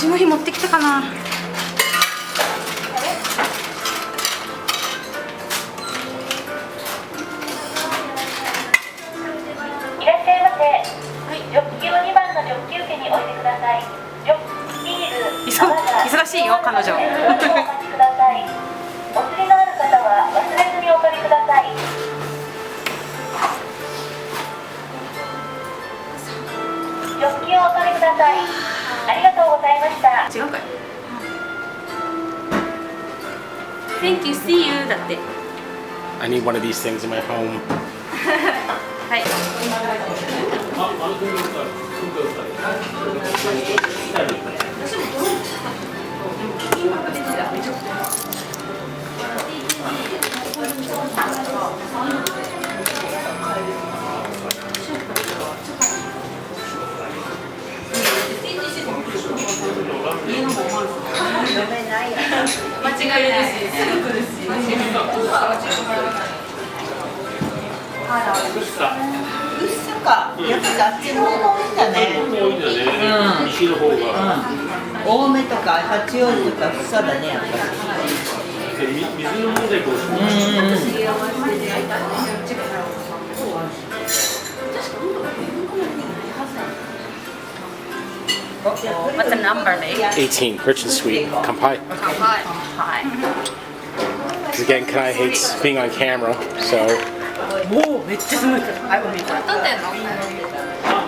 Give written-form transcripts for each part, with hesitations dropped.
私の日持ってきたかな。いらっしゃいませ。ジョッキを2番のジョッキ受けに置いてください。ジョッキビール、忙しいよ彼女。お待ちください。お釣りのある方は忘れずにお借りください。ジョッキをお借りください。ありがとうございました。違うかい。Thank you, see you だって。I need one of these things in my home. はい。間違いない。すぐ来るし。薄か。やっぱりあっちの方が多いんだね。西の方が。青梅とか八王子とか房だね、やっぱり。水の問題こう。What's the number, babe? 18, rich and sweet. Kampai. Hi. Because again, Kanai hates being on camera, so Whoa, めっちゃスムーズ。はい、ごめん。撮ってんの？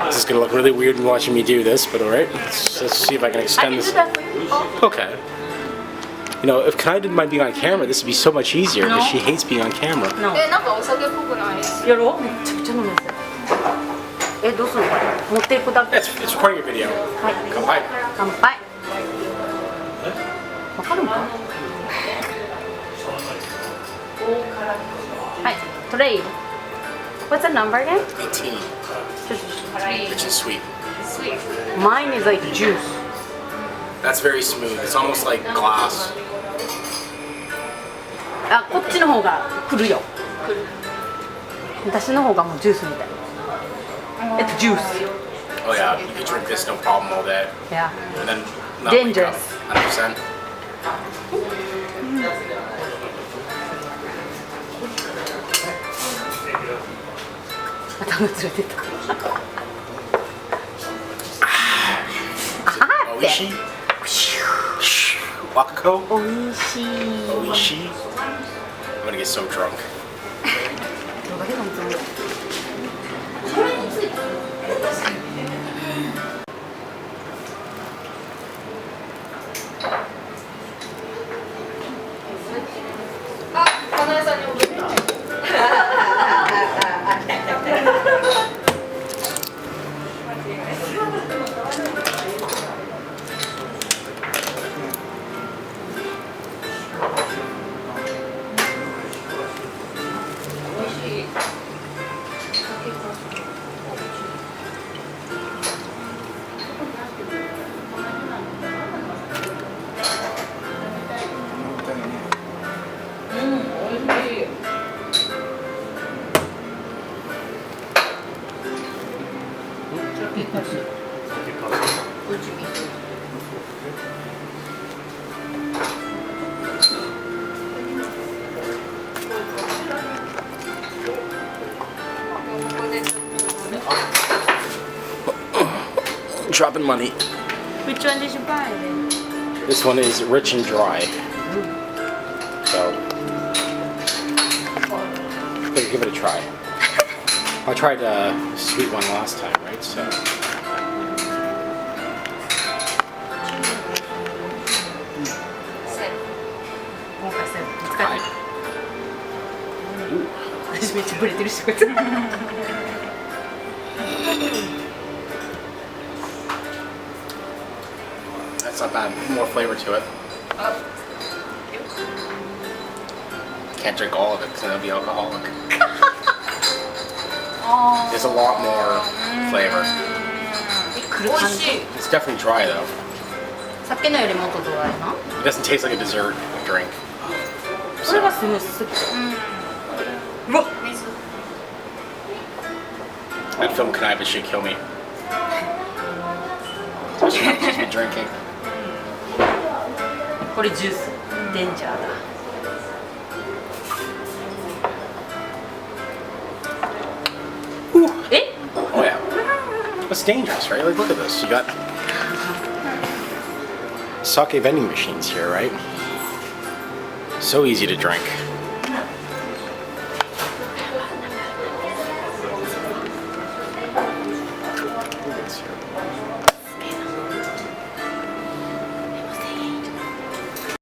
this is gonna look really weird watching me do this, but alright. Let's see if I can extend this. Okay. You know, if Kanai didn't mind being on camera, this would be so much easier, because she hates being on camera. なんかお酒っぽくない？やろう？めちゃくちゃ飲むやつ。どうするのこれ？持っていくだけ。It's recording a video. はい。Kampai. 乾杯。わかるのか？はい。トレイ。What's the number again? 18. Rich and sweet. Mine is like juice. That's very smooth. It's almost like glass. あ、こっちの方が来るよ。私の方がもうジュースみたい。It's juice. Oh yeah, you can drink this no problem all day. Yeah. And then not wake up. Dangerous. 100%. 頭連れてった。美味しい? Wakako? おいしい。美味しい? I'm gonna get so drunk. どこで飲むつもり？あ、かなえさんに戻って。Dropping money. Which one did you buy? This one is rich and dry. So, better give it a try. I tried a sweet one last time, right? So. はい。私めっちゃブレてるしこいつ。That's not bad. More flavor to it. Can't drink all of it because then I'll be alcoholic. There's a lot more flavor. 美味しい。 It's definitely dry though. さっきのよりもっとドライな。 It doesn't taste like a dessert drink. それがスムーズすぎて。うわ。 That film connive should kill me. Especially when I'm supposed to be drinking. これジュースデンジャーだ。 え Oh yeah. That's dangerous, right? Like, look at this. You got sake vending machines here, right? So easy to drink.